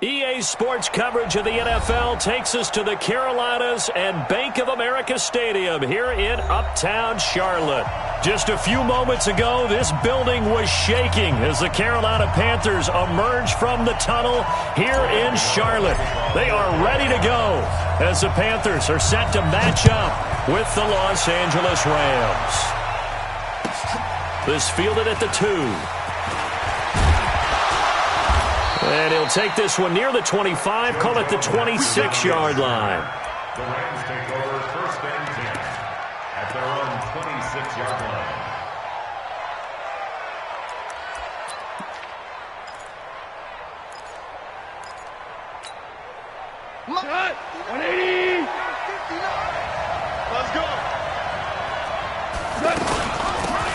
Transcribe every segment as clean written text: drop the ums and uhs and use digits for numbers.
EA Sports coverage of the NFL takes us to the Carolinas and Bank of America Stadium here in Uptown Charlotte. Just a few moments ago, this building was shaking as the Carolina Panthers emerge from the tunnel here in Charlotte. They are ready to go as the Panthers are set to match up with the Los Angeles Rams. This fielded at the 2. And he'll take this one near the 25, call it the 26-yard line. The Rams take over first and 10 at their own 26-yard line. Shot! 180! Let's go!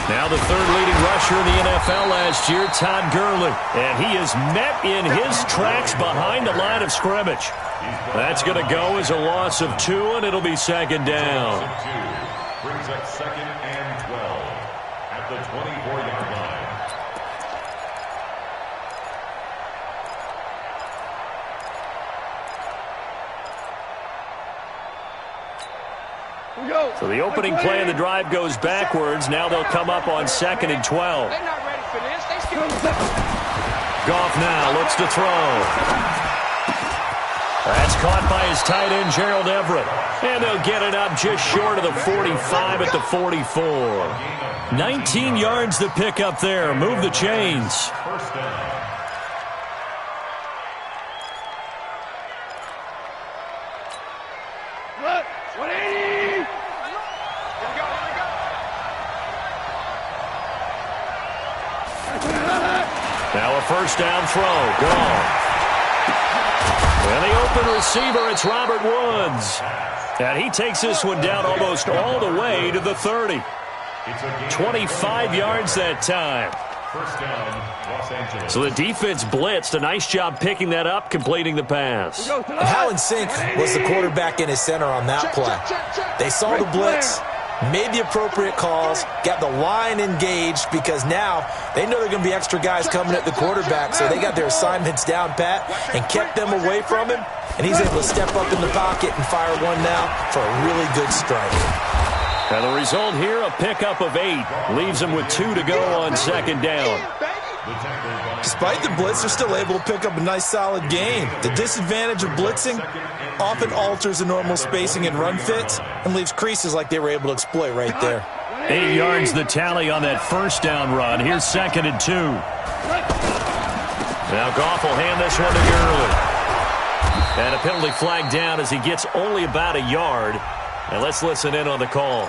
Now the third leading rusher in the NFL last year, Todd Gurley. And he is met in his tracks behind the line of scrimmage. That's going to go as a loss of 2, and it'll be second down. Brings up second and 12 at the 24-yard line. So the opening play of the drive goes backwards. Now they'll come up on second and 12. They're not ready for this. They still... Goff now looks to throw. That's caught by his tight end, Gerald Everett. And they'll get it up just short of the 45 at the 44. 19 yards to pick up there. Move the chains. First down. What? 180! Now a first down throw. Gone. And the open receiver, it's Robert Woods. And he takes this one down almost all the way to the 30. 25 yards that time. First down, Los Angeles. So the defense blitzed. A nice job picking that up, completing the pass. And how in sync was the quarterback and his center on that play? They saw the blitz, made the appropriate calls, got the line engaged because now they know there are going to be extra guys coming at the quarterback, so they got their assignments down pat and kept them away from him, and he's able to step up in the pocket and fire one now for a really good strike. And the result here, a pickup of 8. Leaves them with 2 to go on second down. Despite the blitz, they're still able to pick up a nice, solid game. The disadvantage of blitzing often alters the normal spacing and run fits and leaves creases like they were able to exploit right there. 8 yards the tally on that first down run. Here's second and 2. Now Goff will hand this one to Gurley. And a penalty flag down as he gets only about a yard. And let's listen in on the call.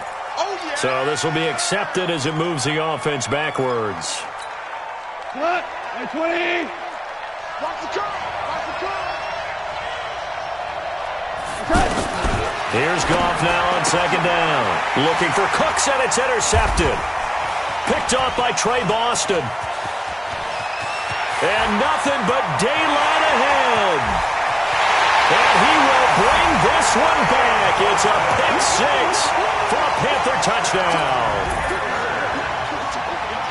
So this will be accepted as it moves the offense backwards. What? 20! Watch the curve! Watch the curve! Here's Goff now on second down. Looking for Cooks, and it's intercepted. Picked off by Trey Boston. And nothing but daylight ahead. And he will bring this one back. It's a pick 6 for a Panther touchdown.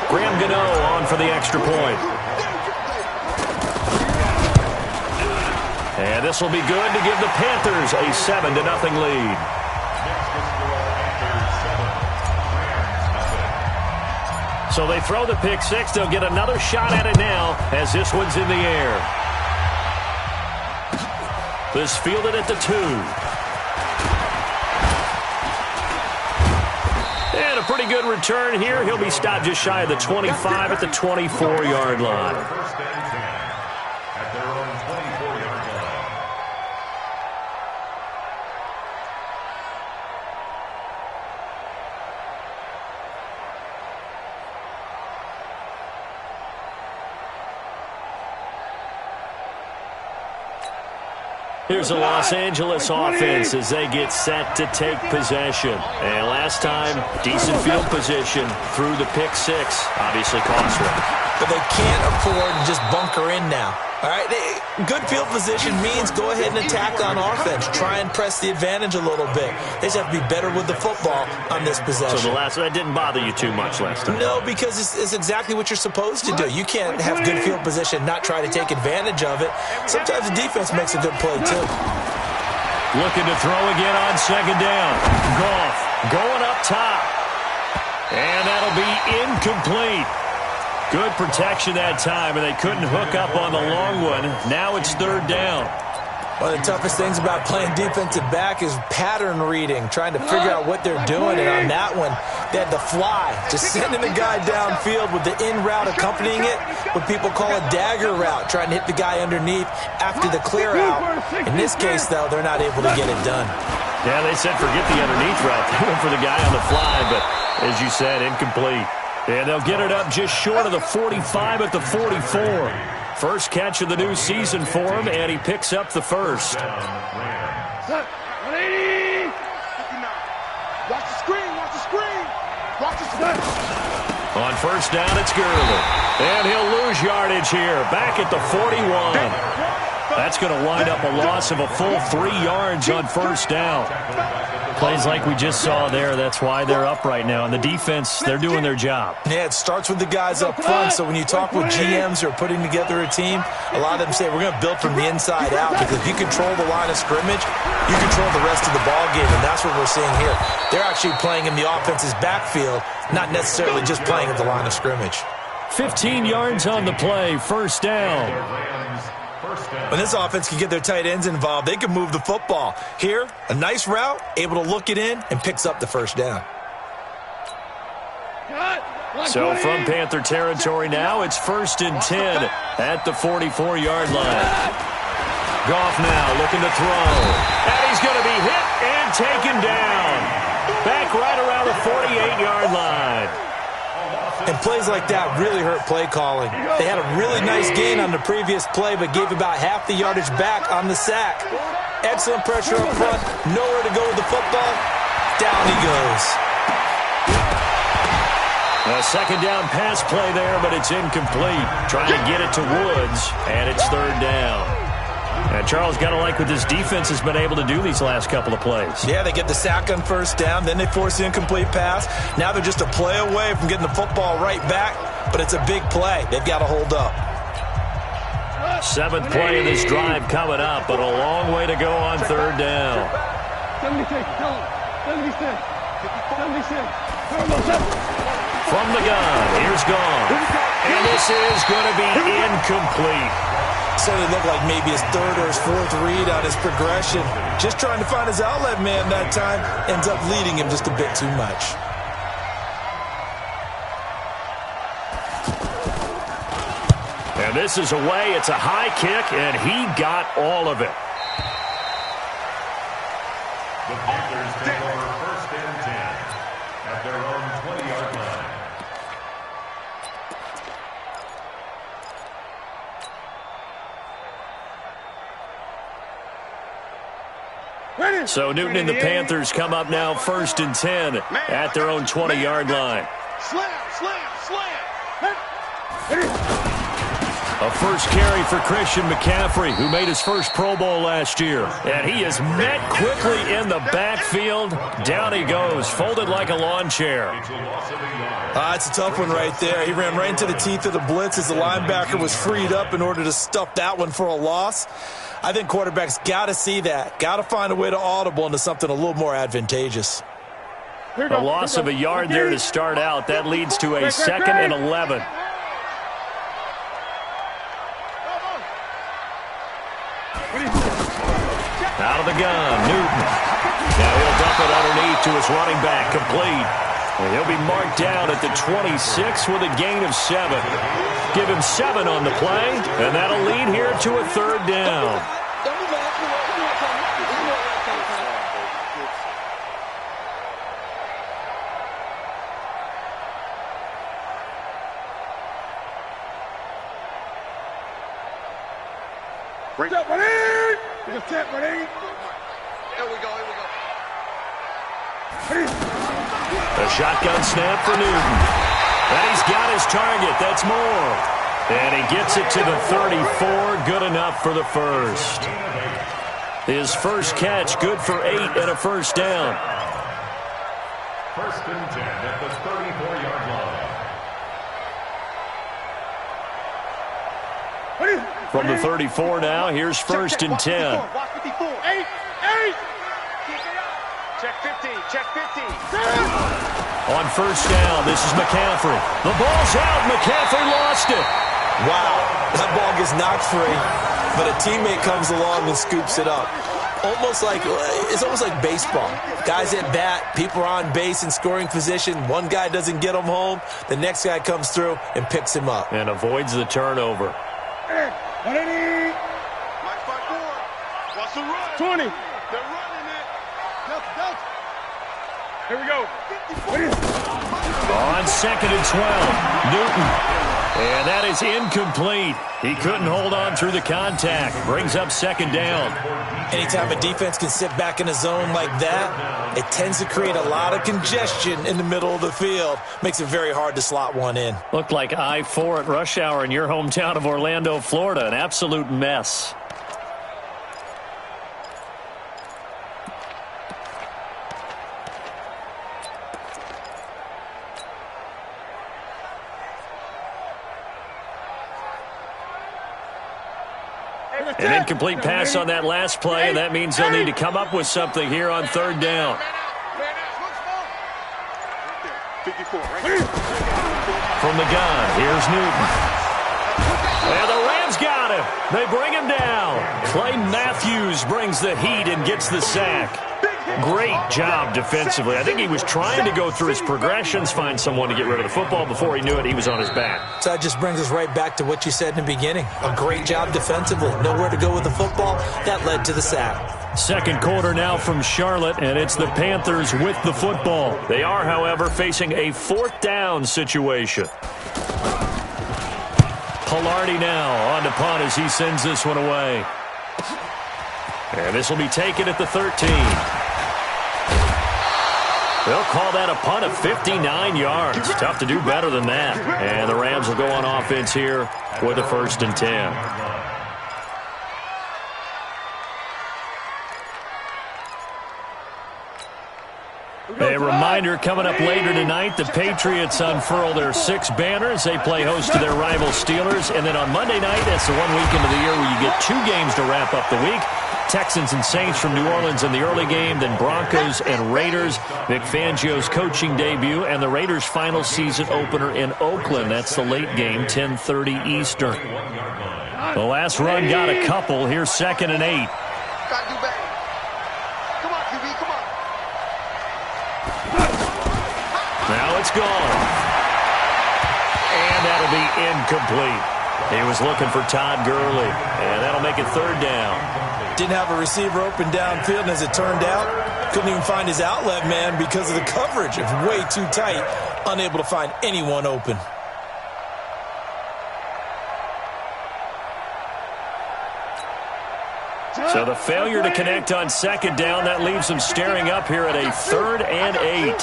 Graham Gano on for the extra point. And this will be good to give the Panthers a 7-0 lead. So they throw the pick 6. They'll get another shot at it now as this one's in the air. This fielded at the 2. And a pretty good return here. He'll be stopped just shy of the 25 at the 24-yard line. First and 10 at their own 24-yard line. Here's the Los Angeles offense as they get set to take possession. And last time, decent field position through the pick 6. Obviously costly. but they can't afford to just bunker in now. All right, good field position means go ahead and attack on offense. Try and press the advantage a little bit. They just have to be better with the football on this possession. So that didn't bother you too much last time? No, because it's exactly what you're supposed to do. You can't have good field position, not try to take advantage of it. Sometimes the defense makes a good play, too. Looking to throw again on second down. Goff going up top. And that'll be incomplete. Good protection that time, and they couldn't hook up on the long one. Now it's third down. One of the toughest things about playing defensive back is pattern reading, trying to figure out what they're doing. And on that one, they had the fly, just sending the guy downfield with the in route accompanying it, what people call a dagger route, trying to hit the guy underneath after the clear out. In this case, though, they're not able to get it done. Yeah, they said forget the underneath route. They went for the guy on the fly, but as you said, incomplete. And they'll get it up just short of the 45 at the 44. First catch of the new season for him, and he picks up the first. 180. Watch the screen, watch the screen. Watch the screen. On first down, it's Gurley. And he'll lose yardage here, back at the 41. That's going to wind up a loss of a full 3 yards on first down. Plays like we just saw there, that's why they're up right now. And the defense, they're doing their job. Yeah, it starts with the guys up front. So when you talk with GMs who are putting together a team, a lot of them say we're going to build from the inside out, because if you control the line of scrimmage, you control the rest of the ball game, and that's what we're seeing here. They're actually playing in the offense's backfield, not necessarily just playing at the line of scrimmage. 15 yards on the play, first down. When this offense can get their tight ends involved, they can move the football. Here, a nice route, able to look it in, and picks up the first down. So from Panther territory now, it's 1st and 10 at the 44-yard line. Goff now looking to throw. And he's going to be hit and taken down. Back right around the 48-yard line. And plays like that really hurt play calling. They had a really nice gain on the previous play, but gave about half the yardage back on the sack. Excellent pressure up front. Nowhere to go with the football. Down he goes. A second down pass play there, but it's incomplete. Trying to get it to Woods, and it's third down. And Charles, got to like what this defense has been able to do these last couple of plays. Yeah, they get the sack on first down, then they force the incomplete pass. Now they're just a play away from getting the football right back, but it's a big play. They've got to hold up. 7th play of this drive coming up, but a long way to go on third down. 76, tell him. 76. 76. From the gun, here's Goff. And this is going to be incomplete. Certainly looked like maybe his 3rd or his 4th read on his progression. Just trying to find his outlet man that time. Ends up leading him just a bit too much. And this is away. It's a high kick, and he got all of it. The Panthers take over 1st and 10 at their own 20-yard line. So Newton and the Panthers come up now 1st and 10 at their own 20-yard line. Slam. A first carry for Christian McCaffrey, who made his first Pro Bowl last year. And he is met quickly in the backfield. Down he goes, folded like a lawn chair. It's a tough one right there. He ran right into the teeth of the blitz as the linebacker was freed up in order to stuff that one for a loss. I think quarterbacks got to see that. Got to find a way to audible into something a little more advantageous. A loss of a yard there to start out. That leads to a 2nd and 11. Out of the gun, Newton. Now he'll dump it underneath to his running back, complete. And he'll be marked down at the 26 with a gain of 7. Give him 7 on the play, and that'll lead here to a third down. Bring up, buddy! Here's a tip, buddy! Here we go. A shotgun snap for Newton. And he's got his target. That's Moore. And he gets it to the 34. Good enough for the first. His first catch, good for 8 and a first down. First and 10 at the 34-yard line. From the 34 now, here's first and 10. Block 54. 8. Check 50. Check 50. On first down, this is McCaffrey. The ball's out. McCaffrey lost it. Wow, that ball gets knocked free, but a teammate comes along and scoops it up. It's almost like baseball. Guys at bat, people are on base in scoring position. One guy doesn't get him home. The next guy comes through and picks him up. And avoids the turnover. 180. Mike 5-4. Wants to run. 20. They're running it. Here we go. On second and 12, Newton. And that is incomplete. He couldn't hold on through the contact. Brings up second down. Anytime a defense can sit back in a zone like that, it tends to create a lot of congestion in the middle of the field. Makes it very hard to slot one in. Looked like I-4 at rush hour in your hometown of Orlando, Florida. An absolute mess. An incomplete pass on that last play, and that means they'll need to come up with something here on third down. 54, right? From the gun, here's Newton. And the Rams got him. They bring him down. Clay Matthews brings the heat and gets the sack. Great job defensively. I think he was trying to go through his progressions, find someone to get rid of the football. Before he knew it, he was on his back. So that just brings us right back to what you said in the beginning. A great job defensively. Nowhere to go with the football. That led to the sack. Second quarter now from Charlotte, and it's the Panthers with the football. They are, however, facing a fourth down situation. Pilardi now on to punt as he sends this one away. And this will be taken at the 13. They'll call that a punt of 59 yards. Tough to do better than that. And the Rams will go on offense here with a first and 10. A reminder coming up later tonight, the Patriots unfurl their 6 banners. They play host to their rival Steelers. And then on Monday night, that's the one weekend of the year where you get 2 games to wrap up the week. Texans and Saints from New Orleans in the early game, then Broncos and Raiders. Vic Fangio's coaching debut, and the Raiders' final season opener in Oakland. That's the late game, 10:30 Eastern. The last run got a couple. Here's second and 8. Gotta do better. Come on, QB, come on. Now it's gone. And that'll be incomplete. He was looking for Todd Gurley, and that'll make it third down. Didn't have a receiver open downfield, and as it turned out, couldn't even find his outlet man because of the coverage. It was way too tight, unable to find anyone open. So the failure to connect on second down, that leaves them staring up here at a 3rd and 8.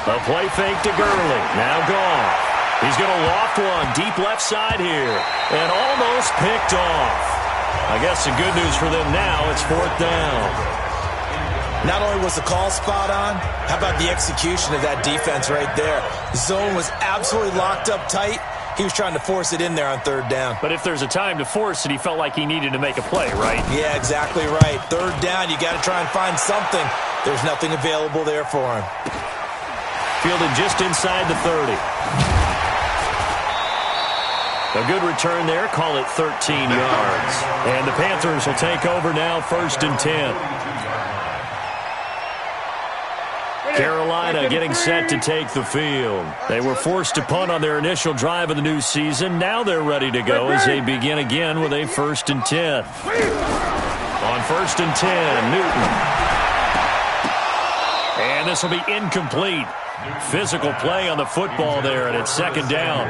The play fake to Gurley, now gone. He's going to loft one deep left side here, and almost picked off. I guess the good news for them now, it's 4th down. Not only was the call spot on, how about the execution of that defense right there? The zone was absolutely locked up tight. He was trying to force it in there on 3rd down. But if there's a time to force it, he felt like he needed to make a play, right? Yeah, exactly right. 3rd down, you got to try and find something. There's nothing available there for him. Fielded just inside the 30. A good return there. Call it 13 yards. And the Panthers will take over now, 1st and 10. Carolina getting set to take the field. They were forced to punt on their initial drive of the new season. Now they're ready to go as they begin again with a 1st and 10. On 1st and 10, Newton. And this will be incomplete. Physical play on the football there, and it's 2nd down.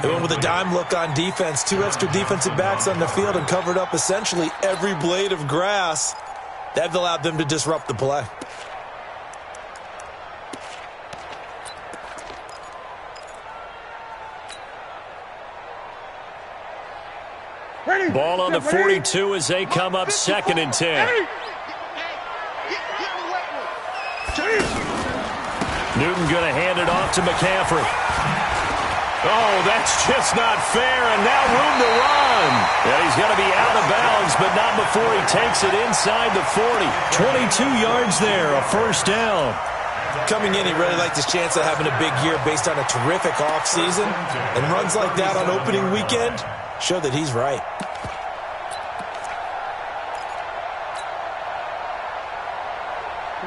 They went with a dime look on defense. 2 extra defensive backs on the field and covered up essentially every blade of grass. That allowed them to disrupt the play. Ball on the 42 as they come up 2nd and 10. Newton going to hand it off to McCaffrey. Oh, that's just not fair, and now room to run. And he's going to be out of bounds, but not before he takes it inside the 40. 22 yards there, a first down. Coming in, he really liked his chance of having a big year based on a terrific offseason. And runs like that on opening weekend show that he's right.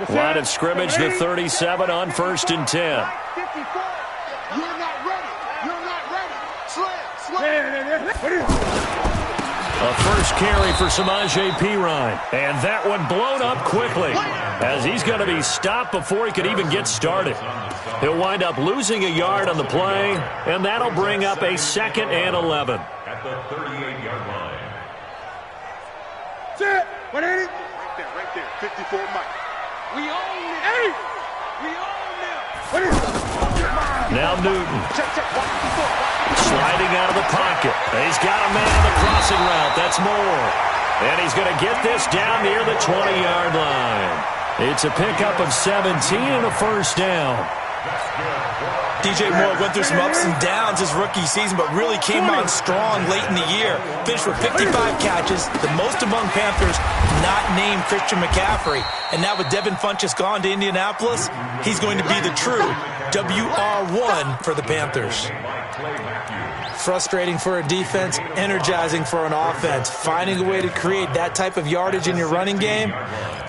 Line of scrimmage, the 37 on 1st and 10. You're not ready. You're not ready. Slam. A first carry for Samaje Perine. And that one blown up quickly as he's going to be stopped before he could even get started. He'll wind up losing a yard on the play, and that'll bring up a 2nd and 11. At the 38-yard line. Set. 180. Right there. 54 Mike. We own it. Hey. We own them. Now Newton. Check. Sliding out of the pocket. He's got a man on the crossing route. That's Moore. And he's going to get this down near the 20-yard line. It's a pickup of 17 and a first down. DJ Moore went through some ups and downs his rookie season, but really came on strong late in the year. Finished with 55 catches, the most among Panthers not named Christian McCaffrey. And now with Devin Funchess gone to Indianapolis, he's going to be the true WR1 for the Panthers. Frustrating for a defense, energizing for an offense. Finding a way to create that type of yardage in your running game,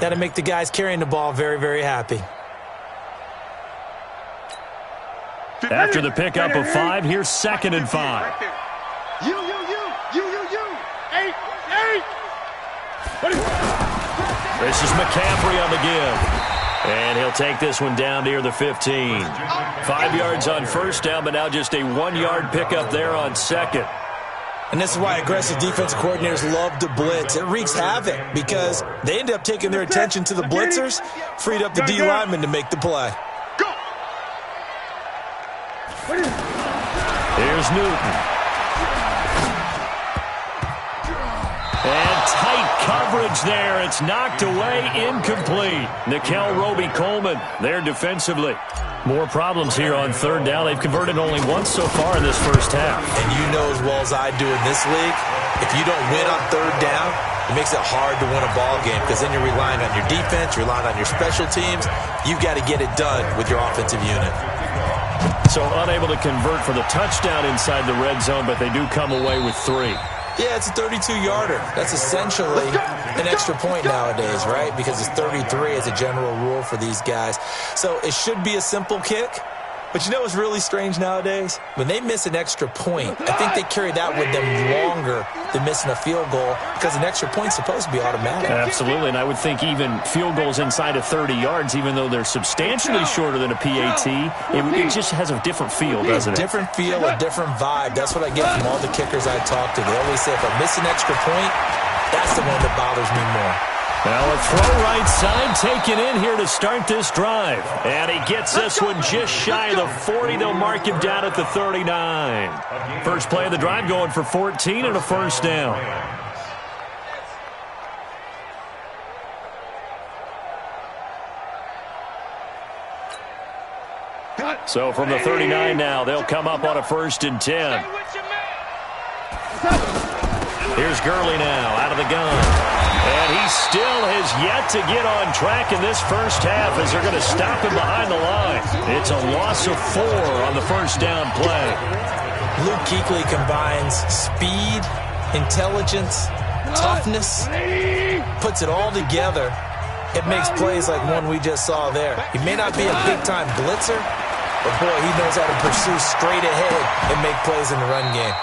that'll make the guys carrying the ball very, very happy. After the pickup of 5, here's 2nd and 5. You. 8. This is McCaffrey on the give. And he'll take this one down near the 15. 5 yards on first down, but now just a 1-yard pickup there on 2nd. And this is why aggressive defensive coordinators love to blitz. It wreaks havoc because they end up taking their attention to the blitzers, freed up the D lineman to make the play. Here's Newton. And tight coverage there. It's knocked away, incomplete. Nickel Roby-Coleman there defensively. More problems here on 3rd down. They've converted only once so far in this first half. And you know as well as I do in this league, if you don't win on 3rd down, it makes it hard to win a ball game because then you're relying on your defense, you're relying on your special teams. You've got to get it done with your offensive unit. So unable to convert for the touchdown inside the red zone, but they do come away with 3. Yeah, it's a 32-yarder. That's essentially an extra point nowadays, right? Because it's 33 as a general rule for these guys. So it should be a simple kick. But you know what's really strange nowadays? When they miss an extra point, I think they carry that with them longer than missing a field goal because an extra point's supposed to be automatic. Absolutely, and I would think even field goals inside of 30 yards, even though they're substantially shorter than a PAT, it just has a different feel, doesn't it? A different feel, a different vibe. That's what I get from all the kickers I talk to. They always say if I miss an extra point, that's the one that bothers me more. Now a throw right side taken in here to start this drive. And he gets this one just shy of the 40. They'll mark him down at the 39. First play of the drive going for 14 and a first down. So from the 39 now, they'll come up on a 1st and 10. Here's Gurley now out of the gun. And he still has yet to get on track in this first half as they're going to stop him behind the line. It's a loss of 4 on the first down play. Luke Kuechly combines speed, intelligence, toughness, puts it all together. It makes plays like one we just saw there. He may not be a big-time blitzer, but boy, he knows how to pursue straight ahead and make plays in the run game.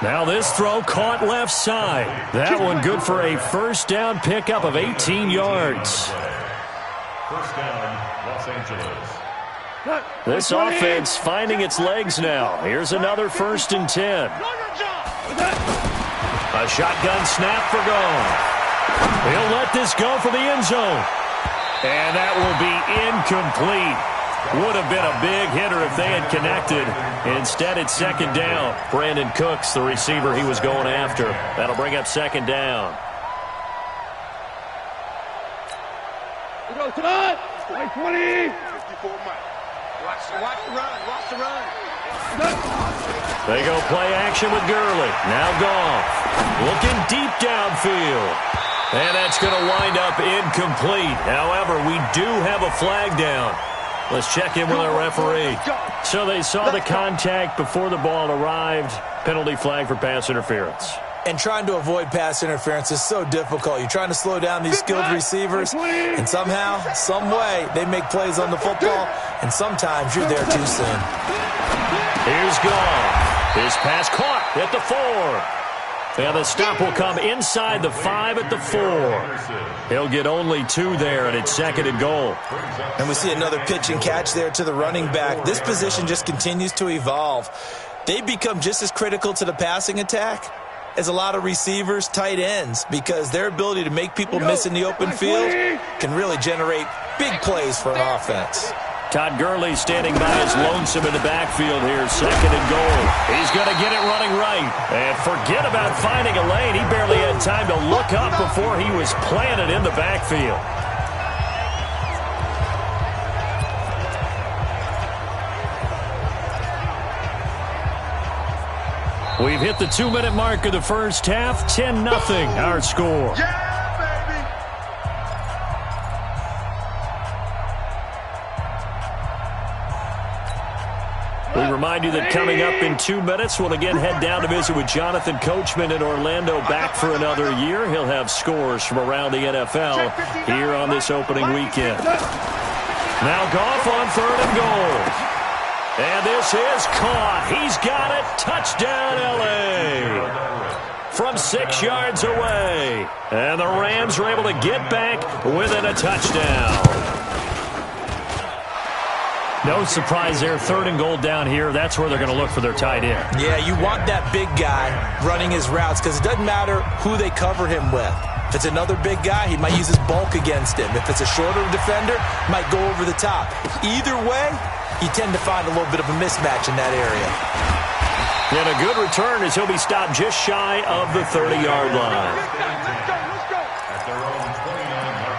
Now this throw caught left side. That one good for a first down pickup of 18 yards. First down, Los Angeles. This offense finding its legs now. Here's another 1st and 10. A shotgun snap for Gone. He'll let this go for the end zone. And that will be incomplete. Would have been a big hitter if they had connected. Instead, it's second down. Brandon Cooks, the receiver he was going after. That'll bring up second down. We go tonight. 20. 54 Mike. Watch the run. Watch the run. They go play action with Gurley. Now Goff. Looking deep downfield. And that's going to wind up incomplete. However, we do have a flag down. Let's check in with our referee. So they saw the contact before the ball arrived. Penalty flag for pass interference. And trying to avoid pass interference is so difficult. You're trying to slow down these skilled receivers, and somehow, some way, they make plays on the football, and sometimes you're there too soon. Here's Goff. His pass caught at the 4. And the stop will come inside the 5 at the 4. He'll get only 2 there, and it's second and goal. And we see another pitch and catch there to the running back. This position just continues to evolve. They become just as critical to the passing attack as a lot of receivers, tight ends, because their ability to make people miss in the open field can really generate big plays for an offense. Todd Gurley standing by as lonesome in the backfield here, second and goal. He's going to get it running right. And forget about finding a lane. He barely had time to look up before he was planted in the backfield. We've hit the 2-minute mark of the first half. 10-0 our score. We remind you that coming up in 2 minutes, we'll again head down to visit with Jonathan Coachman in Orlando, back for another year. He'll have scores from around the NFL here on this opening weekend. Now Goff on third and goal. And this is caught. He's got it. Touchdown, L.A. From 6 yards away. And the Rams are able to get back within a touchdown. No surprise there. Third and goal down here. That's where they're going to look for their tight end. Yeah, you want that big guy running his routes because it doesn't matter who they cover him with. If it's another big guy, he might use his bulk against him. If it's a shorter defender, he might go over the top. Either way, you tend to find a little bit of a mismatch in that area. And a good return as he'll be stopped just shy of the 30-yard line. At their own 29-yard line.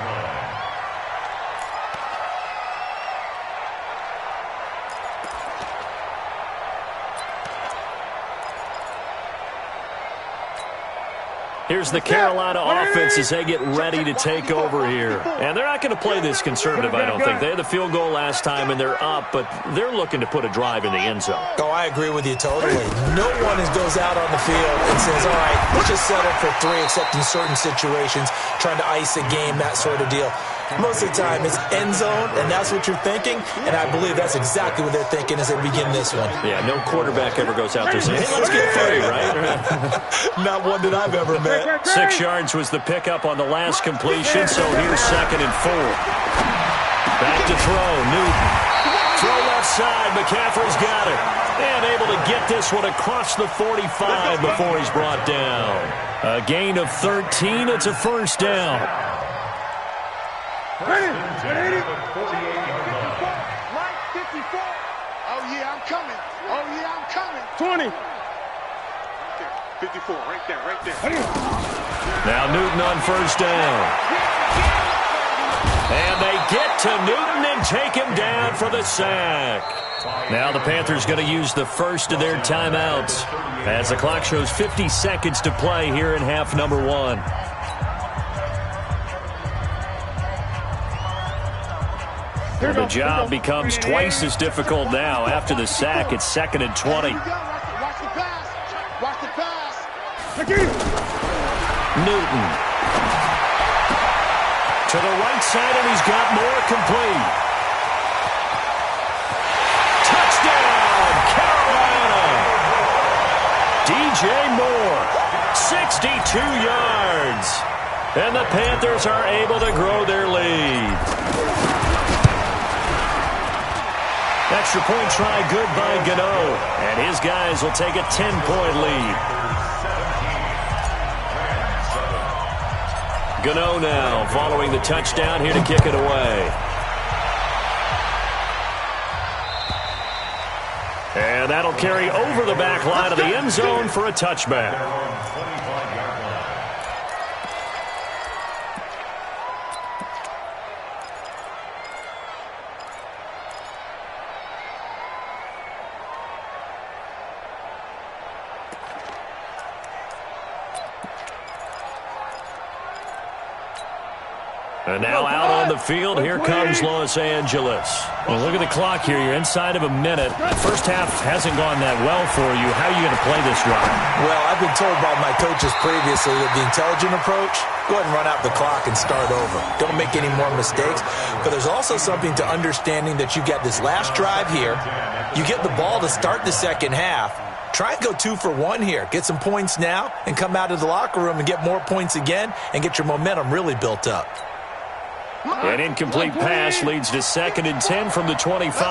Here's the Carolina offense as they get ready to take over here. And they're not going to play this conservative, I don't think. They had the field goal last time, and they're up, but they're looking to put a drive in the end zone. Oh, I agree with you totally. No one goes out on the field and says, all right, let's just settle for 3, except in certain situations, trying to ice a game, that sort of deal. Most of the time, it's end zone, and that's what you're thinking, and I believe that's exactly what they're thinking as they begin this one. Yeah, no quarterback ever goes out there saying, hey, let's get 3, right? Not one that I've ever met. 6 yards was the pickup on the last completion, so here's second and 4. Back to throw, Newton. Throw left side, McCaffrey's got it. And able to get this one across the 45 before he's brought down. A gain of 13, it's a first down. Ready? Mike, 54. Oh, yeah, I'm coming. Oh, yeah, I'm coming. 20. 54, right there. Now Newton on first down. And they get to Newton and take him down for the sack. Now the Panthers going to use the first of their timeouts as the clock shows 50 seconds to play here in half number 1. The job becomes twice as difficult now. After the sack, it's second and 20. Watch the pass. Newton. To the right side, and he's got more complete. Touchdown, Carolina! DJ Moore, 62 yards. And the Panthers are able to grow their lead. Extra point try good by Gano. And his guys will take a 10-point lead. Gano now following the touchdown here to kick it away. And that'll carry over the back line of the end zone for a touchback. And now out on the field, here comes Los Angeles. Well, look at the clock here. You're inside of a minute. The first half hasn't gone that well for you. How are you going to play this drive? Well, I've been told by my coaches previously that the intelligent approach, go ahead and run out the clock and start over. Don't make any more mistakes. But there's also something to understanding that you get this last drive here. You get the ball to start the second half. Try and go 2 for 1 here. Get some points now and come out of the locker room and get more points again and get your momentum really built up. An incomplete pass leads to 2nd and 10 from the 25.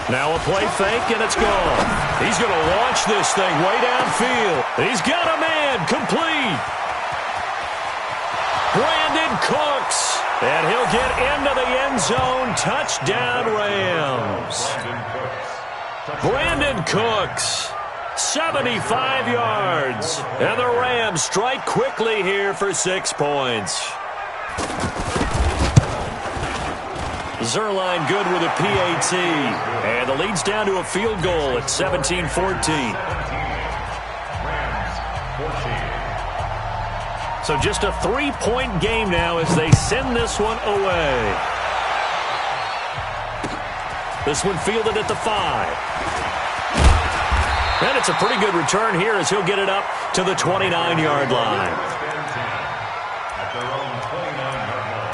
Now a play fake, and it's gone. He's going to launch this thing way downfield. He's got a man complete. Brandon Cooks. And he'll get into the end zone. Touchdown, Rams. Brandon Cooks. 75 yards. And the Rams strike quickly here for 6 points. Zerline good with a PAT. And the lead's down to a field goal at 17-14. So just a 3-point game now as they send this one away. This one fielded at the 5. And it's a pretty good return here as he'll get it up to the 29-yard line. At their own 29-yard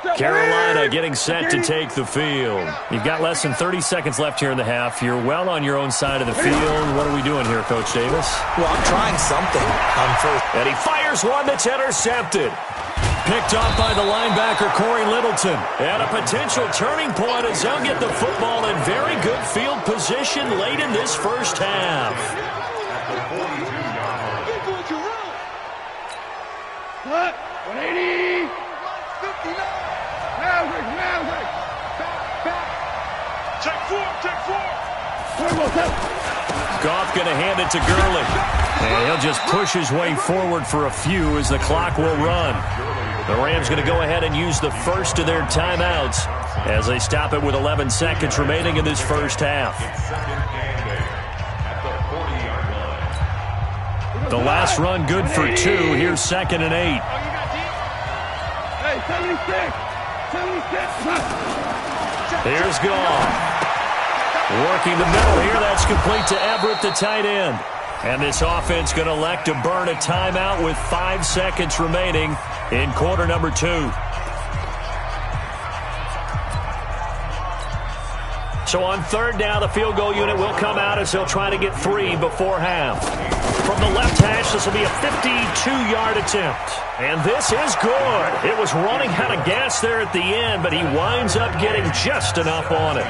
line. Carolina getting set to take the field. You've got less than 30 seconds left here in the half. You're well on your own side of the field. What are we doing here, Coach Davis? Well, I'm trying something on first. And he fires one that's intercepted. Picked off by the linebacker, Corey Littleton. And a potential turning point as they'll get the football in very good field position late in this first half. What? 180. 59. Maverick. Back. Check 4. Goff going to hand it to Gurley. And he'll just push his way forward for a few as the clock will run. The Rams going to go ahead and use the first of their timeouts as they stop it with 11 seconds remaining in this first half. The last run good for 2. Here's 2nd and 8. Hey, 76. Here's Goff. Working the middle here. That's complete to Everett, the tight end. And this offense going to elect to burn a timeout with 5 seconds remaining in quarter number 2. So on 3rd down, the field goal unit will come out as they'll try to get 3 before half. From the left hash, this will be a 52-yard attempt. And this is good. It was running out of gas there at the end, but he winds up getting just enough on it.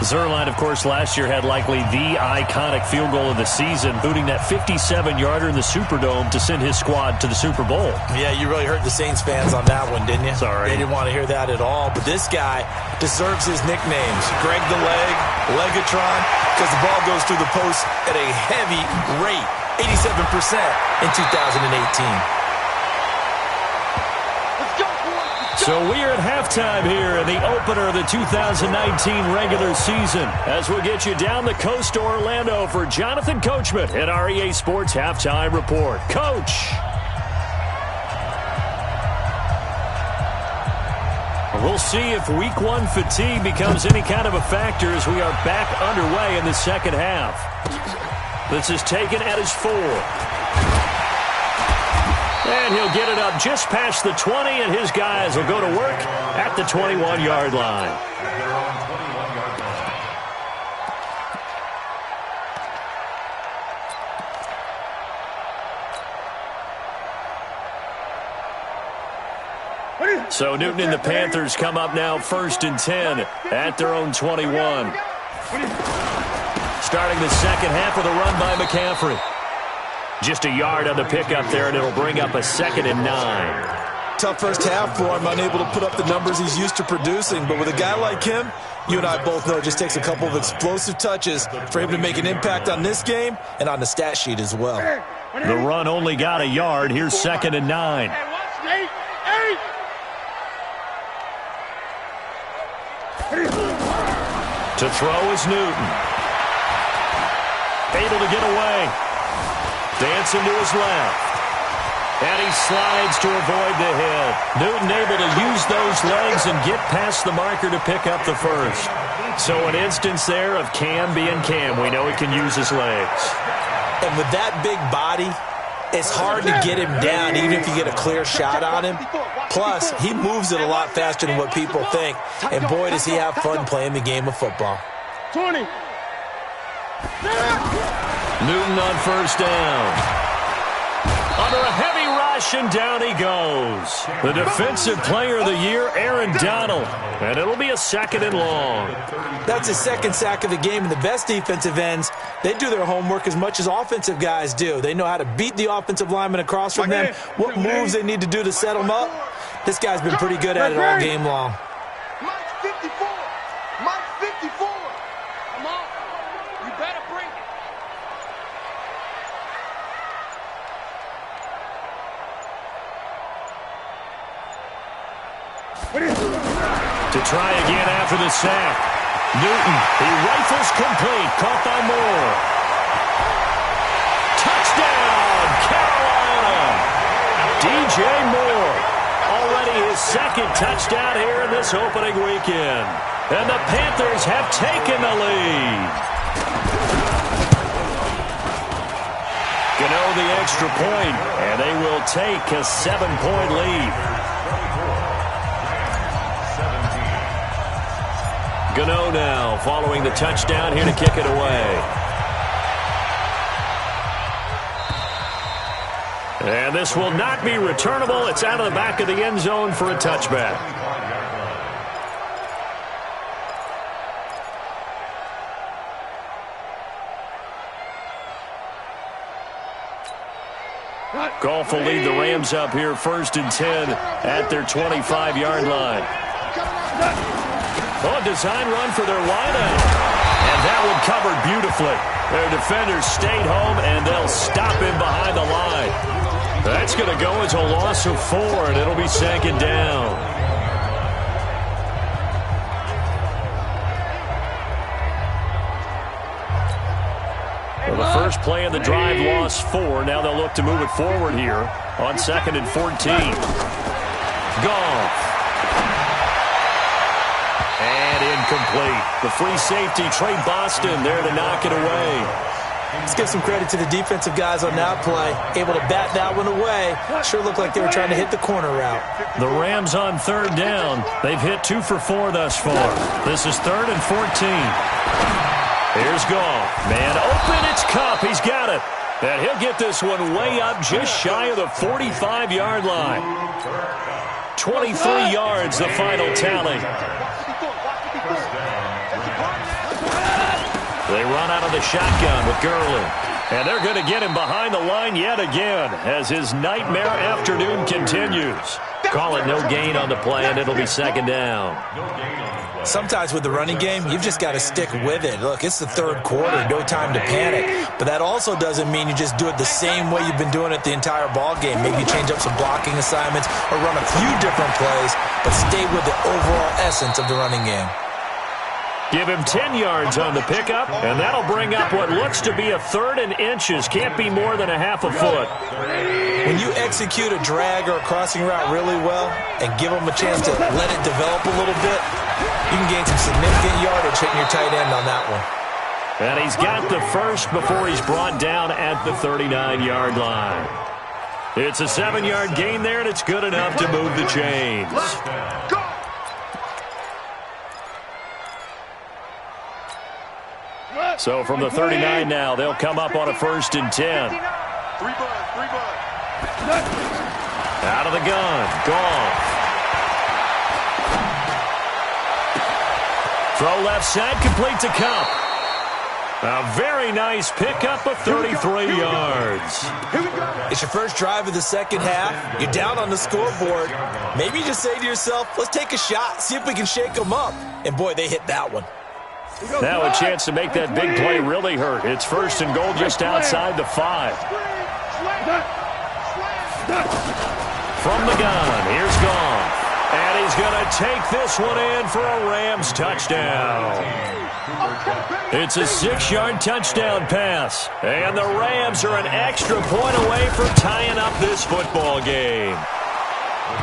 Zerline, of course, last year had likely the iconic field goal of the season, booting that 57-yarder in the Superdome to send his squad to the Super Bowl. Yeah, you really hurt the Saints fans on that one, didn't you? Sorry. They didn't want to hear that at all. But this guy deserves his nicknames. Greg the Leg, Legatron, because the ball goes through the post at a heavy rate, 87% in 2018. So we are at halftime here in the opener of the 2019 regular season as we get you down the coast to Orlando for Jonathan Coachman at our EA Sports Halftime Report. Coach. We'll see if week 1 fatigue becomes any kind of a factor as we are back underway in the second half. This is taken at his 4. And he'll get it up just past the 20, and his guys will go to work at the 21-yard line. So Newton and the Panthers come up now 1st and 10 at their own 21. Starting the second half with a run by McCaffrey. Just a yard on the pickup there, and it'll bring up a 2nd and 9. Tough first half for him, unable to put up the numbers he's used to producing. But with a guy like him, you and I both know it just takes a couple of explosive touches for him to make an impact on this game and on the stat sheet as well. The run only got a yard. Here's 2nd and 9. To throw is Newton. Able to get away. Dancing to his left. And he slides to avoid the hit. Newton able to use those legs and get past the marker to pick up the first. So an instance there of Cam being Cam. We know he can use his legs. And with that big body, it's hard to get him down even if you get a clear shot on him. Plus, he moves it a lot faster than what people think. And boy, does he have fun playing the game of football. 20. Newton on first down. Under a heavy rush, and down he goes. The defensive player of the year, Aaron Donald. And it'll be a 2nd and long. That's his 2nd sack of the game, and the best defensive ends, they do their homework as much as offensive guys do. They know how to beat the offensive lineman across from them, what moves they need to do to set them up. This guy's been pretty good at it all game long. Mike 54. Mike 54. Come on. You better bring it. To try again after the sack. Newton, he rifles complete. Caught by Moore. Touchdown, Carolina. DJ Moore. Already his 2nd touchdown here in this opening weekend. And the Panthers have taken the lead. Gano the extra point, and they will take a 7-point lead. Gano now following the touchdown here to kick it away. And this will not be returnable. It's out of the back of the end zone for a touchback. Goff will lead the Rams up here 1st and 10 at their 25-yard line. Oh, design run for their wideout. And that one covered beautifully. Their defenders stayed home, and they'll stop him behind the line. That's going to go as a loss of 4, and it'll be 2nd down. Well, the first play of the drive lost 4. Now they'll look to move it forward here on 2nd and 14. Goff. And incomplete. The free safety, Trey Boston, there to knock it away. Let's give some credit to the defensive guys on that play. Able to bat that one away. Sure looked like they were trying to hit the corner route. The Rams on 3rd down. They've hit 2 for 4 thus far. This is 3rd and 14. Here's Goff. Man open, it's Kupp. He's got it. And he'll get this one way up just shy of the 45-yard line. 23 yards, the final tally. They run out of the shotgun with Gurley. And they're going to get him behind the line yet again as his nightmare afternoon continues. Call it no gain on the play, and it'll be 2nd down. Sometimes with the running game, you've just got to stick with it. Look, it's the 3rd quarter, no time to panic. But that also doesn't mean you just do it the same way you've been doing it the entire ball game. Maybe change up some blocking assignments or run a few different plays, but stay with the overall essence of the running game. Give him 10 yards on the pickup, and that'll bring up what looks to be a 3rd and inches. Can't be more than a half a foot. When you execute a drag or a crossing route really well and give them a chance to let it develop a little bit, you can gain some significant yardage hitting your tight end on that one. And he's got the first before he's brought down at the 39-yard line. It's a 7-yard gain there, and it's good enough to move the chains. So from the 39 now, they'll come up on a 1st and 10. Out of the gun, Goff. Throw left side, complete to Kupp. A very nice pickup of 33 yards. It's your first drive of the second half. You're down on the scoreboard. Maybe you just say to yourself, let's take a shot, see if we can shake them up. And, boy, they hit that one. Now a chance to make that big play really hurt. It's first and goal just outside the 5. From the gun, here's Goff. And he's going to take this one in for a Rams touchdown. It's a 6-yard touchdown pass. And the Rams are an extra point away from tying up this football game.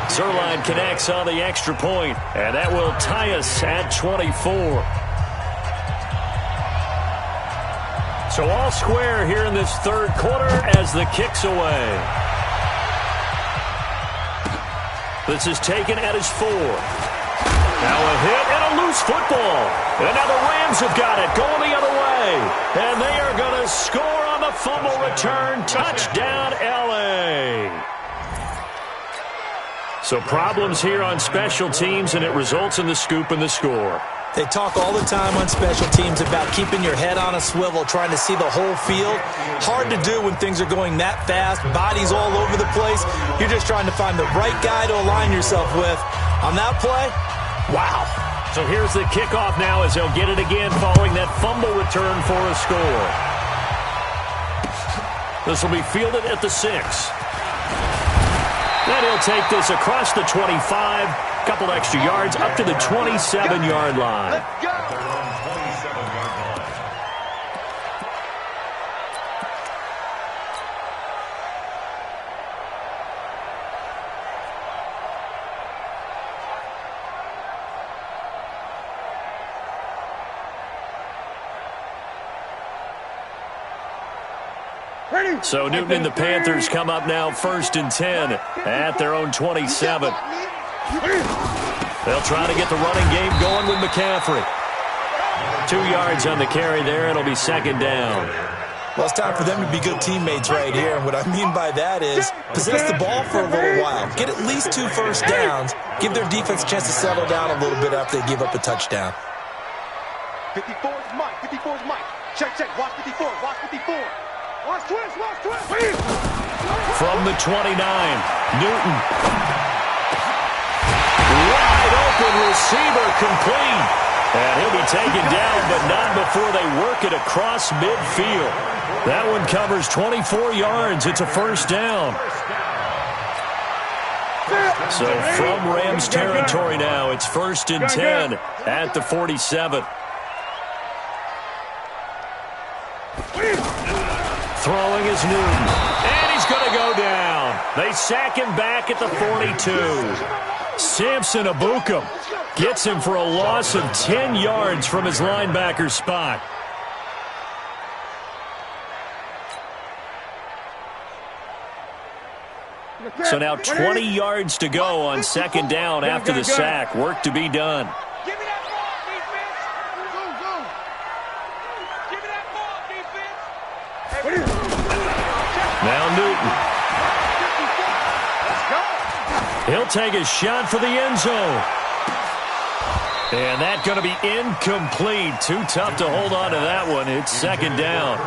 Zerline connects on the extra point, and that will tie us at 24. So all square here in this third quarter as the kick's away. This is taken at his 4. Now a hit and a loose football. And now the Rams have got it going the other way. And they are going to score on the fumble return. Touchdown, L.A. So problems here on special teams, and it results in the scoop and the score. They talk all the time on special teams about keeping your head on a swivel, trying to see the whole field. Hard to do when things are going that fast, bodies all over the place. You're just trying to find the right guy to align yourself with. On that play, wow. So here's the kickoff now as they'll get it again following that fumble return for a score. This will be fielded at the 6. Then he'll take this across the 25. Couple extra yards up to the 27-yard line. At their own 27-yard line. So Newton and the Panthers come up now 1st and 10 at their own 27. They'll try to get the running game going with McCaffrey. 2 yards on the carry there. It'll be second down. Well, it's time for them to be good teammates right here. And what I mean by that is possess the ball for a little while. Get at least 2 first downs. Give their defense a chance to settle down a little bit after they give up a touchdown. 54 is Mike. 54 is Mike. Check, check. Watch 54. Watch 54. Watch twist. Watch twist. From the 29, Newton. Wide open receiver complete. And he'll be taken down, but not before they work it across midfield. That one covers 24 yards. It's a first down. So from Rams territory now, it's 1st and 10 at the 47. Throwing is Newton. And he's going to go down. They sack him back at the 42. Samson Abukum gets him for a loss of 10 yards from his linebacker spot. So now 20 yards to go on second down after the sack. Work to be done. Give me that ball, defense. Go. Give me that ball, defense. Now Newton. He'll take a shot for the end zone. And that's going to be incomplete. Too tough to hold on to that one. It's second down.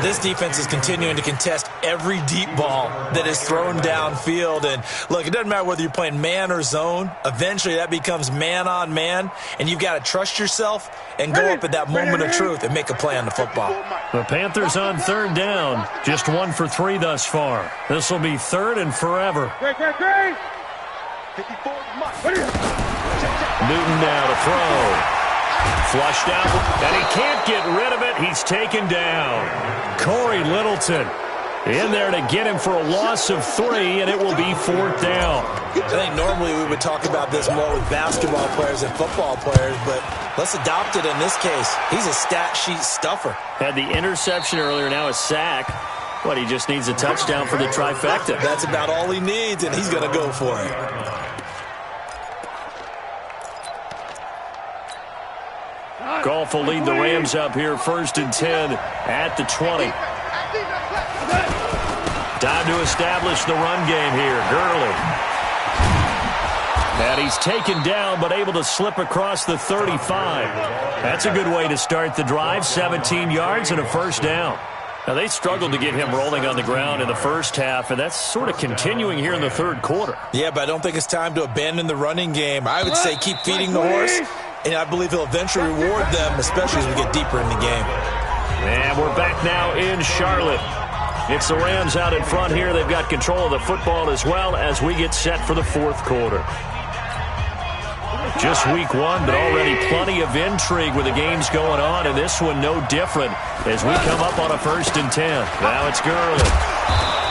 This defense is continuing to contest every deep ball that is thrown downfield. And, look, it doesn't matter whether you're playing man or zone. Eventually that becomes man on man. And you've got to trust yourself and go up at that moment of truth and make a play on the football. The Panthers on third down. Just 1 for 3 thus far. This will be third and forever. Great. 54 is Mike. Newton now to throw. Flushed out, and he can't get rid of it. He's taken down. Corey Littleton in there to get him for a loss of 3, and it will be 4th down. I think normally we would talk about this more with basketball players and football players, but let's adopt it in this case. He's a stat sheet stuffer. Had the interception earlier, now a sack. But he just needs a touchdown for the trifecta. That's about all he needs, and he's going to go for it. Goff will lead the Rams up here 1st and 10 at the 20. Time to establish the run game here. Gurley. And he's taken down but able to slip across the 35. That's a good way to start the drive. 17 yards and a first down. Now, they struggled to get him rolling on the ground in the first half, and that's sort of continuing here in the third quarter. Yeah, but I don't think it's time to abandon the running game. I would say keep feeding the horse, and I believe he'll eventually reward them, especially as we get deeper in the game. And we're back now in Charlotte. It's the Rams out in front here. They've got control of the football as well as we get set for the fourth quarter. Just week one, but already plenty of intrigue with the games going on, and this one no different as we come up on a 1st and 10. Now it's Gurley.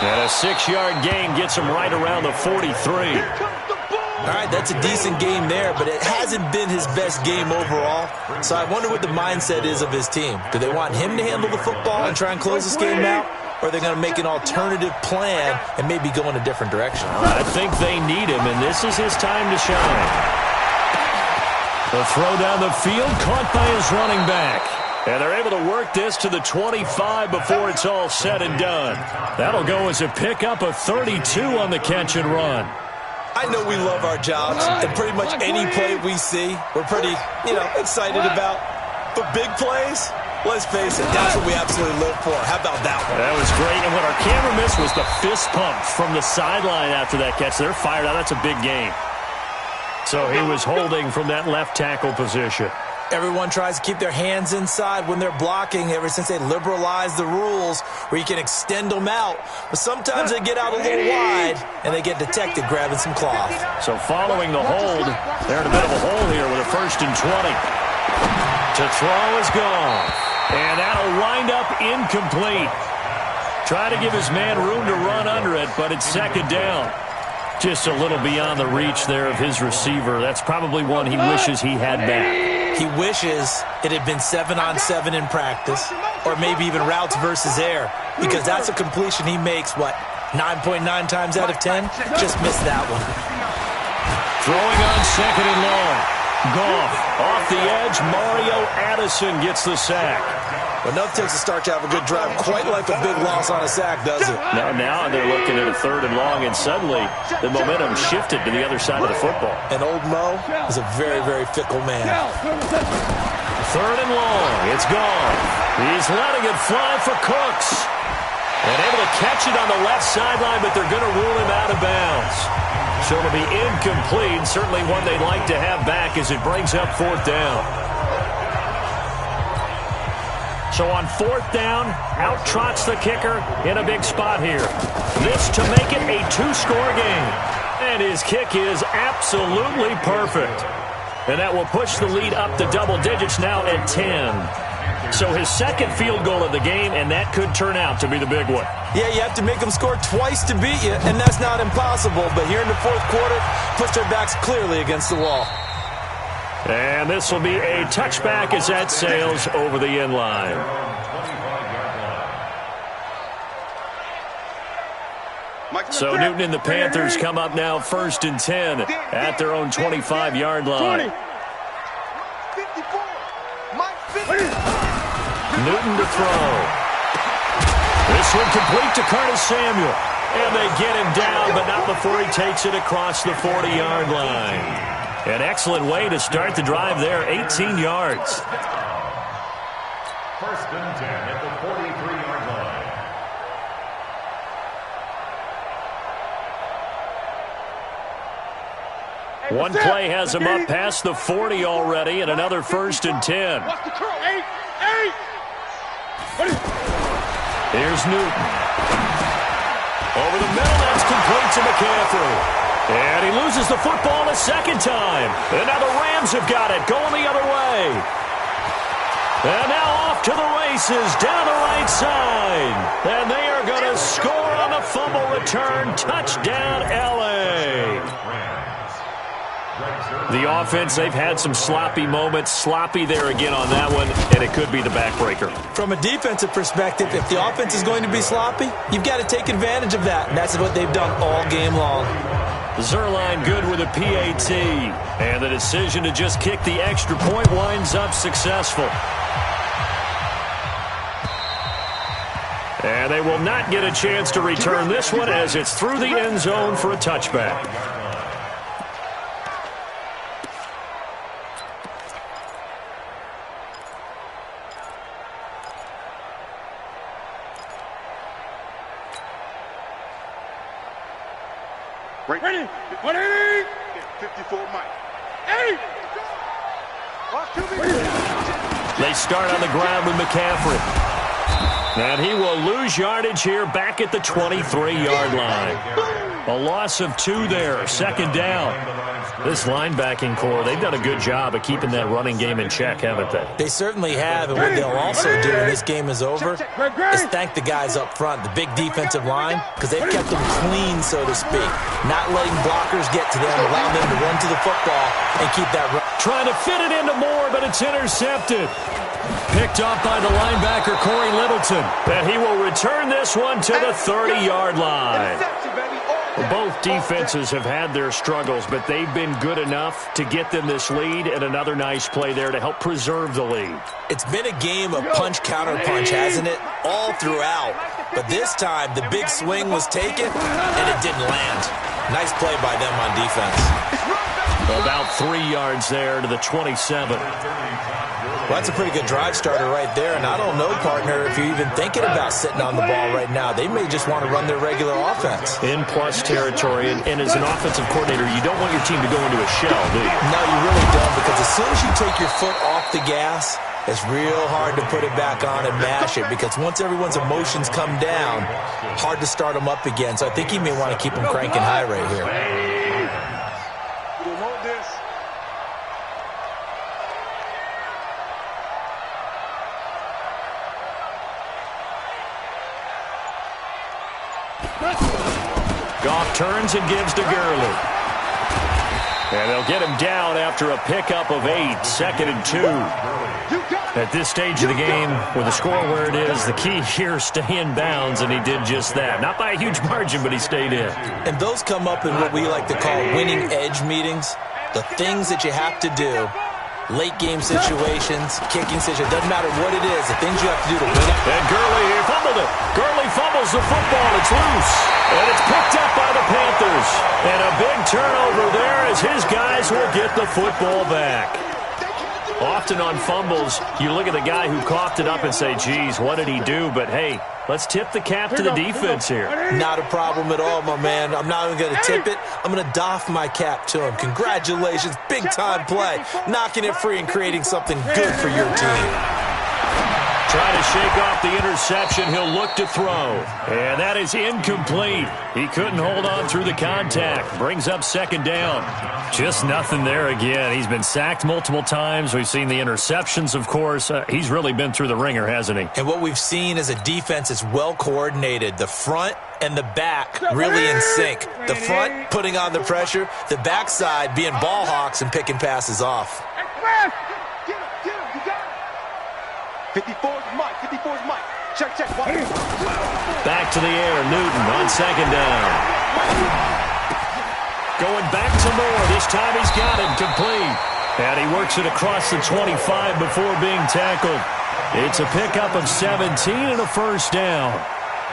And a 6-yard gain gets him right around the 43. All right, that's a decent game there, but it hasn't been his best game overall. So I wonder what the mindset is of his team. Do they want him to handle the football and try and close this game out? Or are they going to make an alternative plan and maybe go in a different direction? I think they need him, and this is his time to shine. The throw down the field, caught by his running back. And they're able to work this to the 25 before it's all said and done. That'll go as a pickup of 32 on the catch and run. I know we love our jobs, and pretty much any play we see, we're pretty, excited about. But big plays, let's face it, that's what we absolutely live for. How about that one? That was great, and what our camera missed was the fist pump from the sideline after that catch. They're fired out. That's a big game. So he was holding from that left tackle position. Everyone tries to keep their hands inside when they're blocking ever since they liberalized the rules where you can extend them out. But sometimes they get out a little wide and they get detected grabbing some cloth. So following the hold, they're in a bit of a hole here with a 1st and 20. To throw is gone. And that'll wind up incomplete. Try to give his man room to run under it, but it's 2nd down. Just a little beyond the reach there of his receiver. That's probably one he wishes he had back. He wishes it had been 7-on-7 in practice, or maybe even routes versus air, because that's a completion he makes, 9.9 times out of 10? Just missed that one. Throwing on 2nd and long. Goff off the edge. Mario Addison gets the sack. But nothing takes a start to have a good drive quite like a big loss on a sack, does it? Now they're looking at a 3rd and long, and suddenly the momentum shifted to the other side of the football. And old Mo is a very, very fickle man. 3rd and long. It's gone. He's letting it fly for Cooks. And able to catch it on the left sideline, but they're going to rule him out of bounds. So it'll be incomplete. Certainly one they'd like to have back as it brings up 4th down. So on 4th down, out trots the kicker in a big spot here. This to make it a 2-score game. And his kick is absolutely perfect. And that will push the lead up to double digits now at 10. So his 2nd field goal of the game, and that could turn out to be the big one. Yeah, you have to make them score twice to beat you, and that's not impossible. But here in the 4th quarter, puts their backs clearly against the wall. And this will be a touchback as that sails over the end line. So Newton and the Panthers come up now 1st and 10 at their own 25-yard line. Newton to throw. This one complete to Curtis Samuel. And they get him down, but not before he takes it across the 40-yard line. An excellent way to start the drive there, 18 yards. 1st and 10 at the 43-yard line. One play has him up past the 40 already, and another 1st and 10. Here's Newton. Over the middle, that's complete to McCaffrey. And he loses the football a 2nd time. And now the Rams have got it, going the other way. And now off to the races, down the right side. And they are going to score on the fumble return. Touchdown, L.A. The offense, they've had some sloppy moments. Sloppy there again on that one, and it could be the backbreaker. From a defensive perspective, if the offense is going to be sloppy, you've got to take advantage of that. And that's what they've done all game long. Zerline good with a PAT. And the decision to just kick the extra point winds up successful. And they will not get a chance to return this one as it's through the end zone for a touchback. Ready. 180. 54, Mike. 80. They start on the ground with McCaffrey. And he will lose yardage here back at the 23-yard line. A loss of 2 there, second down. This linebacking core, they've done a good job of keeping that running game in check, haven't they? They certainly have, and what they'll also do when this game is over is thank the guys up front, the big defensive line, because they've kept them clean, so to speak. Not letting blockers get to them, allowing them to run to the football and keep that run. Trying to fit it into Moore, but it's intercepted. Picked up by the linebacker, Corey Littleton. And he will return this one to the 30-yard line. Both defenses have had their struggles, but they've been good enough to get them this lead, and another nice play there to help preserve the lead. It's been a game of punch-counter-punch, hasn't it? All throughout. But this time, the big swing was taken, and it didn't land. Nice play by them on defense. About 3 yards there to the 27. Well, that's a pretty good drive starter right there, and I don't know, partner, if you're even thinking about sitting on the ball right now. They may just want to run their regular offense. In plus territory, and as an offensive coordinator, you don't want your team to go into a shell, do you? No, you really don't, because as soon as you take your foot off the gas, it's real hard to put it back on and mash it, because once everyone's emotions come down, hard to start them up again. So I think you may want to keep them cranking high right here. Goff turns and gives to Gurley. And they'll get him down after a pickup of 8, 2nd and 2. At this stage of the game, with the score where it is, the key here, stay in bounds, and he did just that. Not by a huge margin, but he stayed in. And those come up in what we like to call winning edge meetings. The things that you have to do. Late game situations, kicking situations, doesn't matter what it is, the things you have to do to win it. And Gurley, he fumbled it. Gurley fumbles the football. It's loose. And it's picked up by the Panthers. And a big turnover there as his guys will get the football back. Often on fumbles, you look at the guy who coughed it up and say, geez, what did he do? But, hey, let's tip the cap to the defense here. Not a problem at all, my man. I'm not even going to tip it. I'm going to doff my cap to him. Congratulations. Big-time play. Knocking it free and creating something good for your team. Trying to shake off the interception. He'll look to throw. And that is incomplete. He couldn't hold on through the contact. Brings up 2nd down. Just nothing there again. He's been sacked multiple times. We've seen the interceptions, of course. He's really been through the ringer, hasn't he? And what we've seen is a defense that's well coordinated. The front and the back really in sync. The front putting on the pressure. The backside being ball hawks and picking passes off. Get him, you got it. 54's Mike, 54's Mike. Check. Back to the air, Newton on 2nd down. Going back to Moore. This time he's got it complete. And he works it across the 25 before being tackled. It's a pickup of 17 and a 1st down.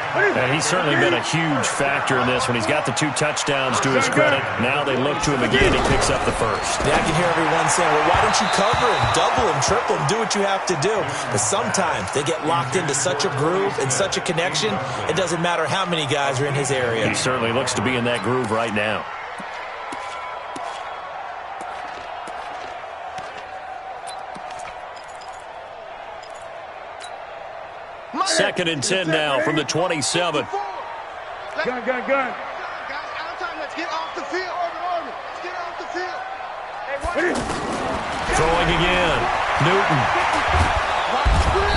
And he's certainly been a huge factor in this when he's got the 2 touchdowns to his credit. Now they look to him again. He picks up the 1st. Yeah, I can hear everyone saying, well, why don't you cover him, double him, triple him, do what you have to do. But sometimes they get locked into such a groove and such a connection, it doesn't matter how many guys are in his area. He certainly looks to be in that groove right now. Second and 10 now from the 27. Gun. Guys, out of time. Let's get off the field. Let's get off the field. Throwing again. Newton.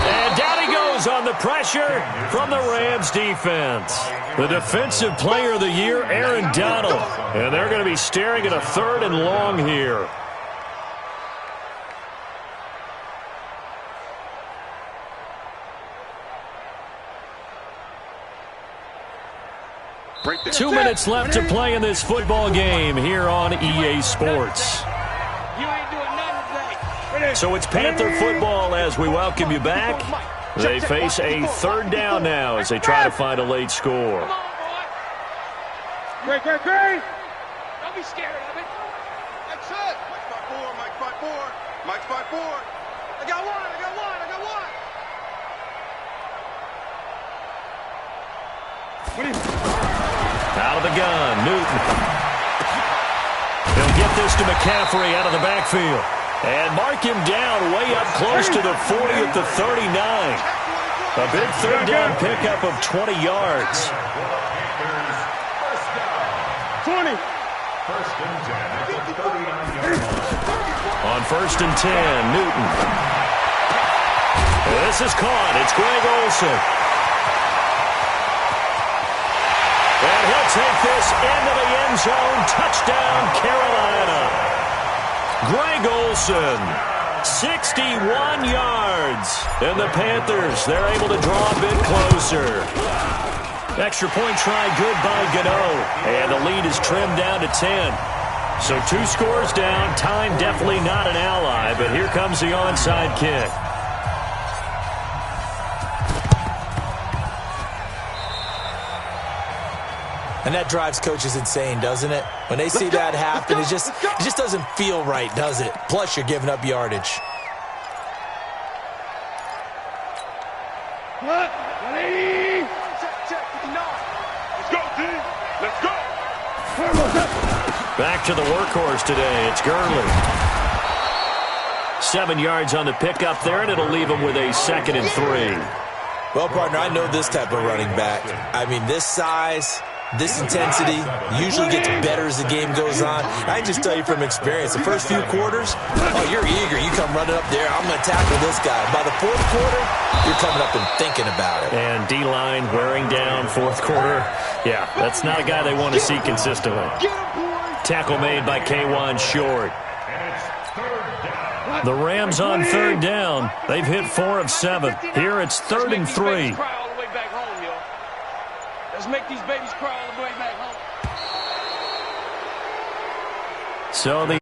And down he goes on the pressure from the Rams defense. The defensive player of the year, Aaron Donald. And they're going to be staring at a 3rd and long here. Break 2 minutes left to play in this football game here on EA Sports. You ain't doing nothing today. So it's Panther football as we welcome you back. They face a 3rd down now as they try to find a late score. Come on, boy. Great. Don't be scared of it. That's it. Mike 5-4. I got one. Out of the gun, Newton. to McCaffrey out of the backfield. And mark him down way up close to the 40 at the 39. A big third down pickup of 20 yards. 20. First and 10 at the 39-yard line. On first and 10, Newton. This is caught. It's Greg Olsen. And he'll take this into the end zone. Touchdown, Carolina. Greg Olsen, 61 yards. And the Panthers, they're able to draw a bit closer. Extra point try good by Gano. And the lead is trimmed down to 10. So 2 scores down. Time definitely not an ally, but here comes the onside kick. And that drives coaches insane, doesn't it? When they see that happen, it just doesn't feel right, does it? Plus, you're giving up yardage. What? 180. Let's go, team. Let's go. Back to the workhorse today. It's Gurley. 7 yards on the pickup there, and it'll leave him with a 2nd and 3. Well, partner, I know this type of running back. I mean, this size, this intensity usually gets better as the game goes on. I can just tell you from experience, the first few quarters, oh, you're eager. You come running up there, I'm going to tackle this guy. By the fourth quarter, you're coming up and thinking about it. And D-line wearing down fourth quarter. Yeah, that's not a guy they want to see consistently. Tackle made by K1 Short. The Rams on third down. They've hit 4 of 7. Here it's 3rd and 3. Let's make these babies cry all the way back home. So the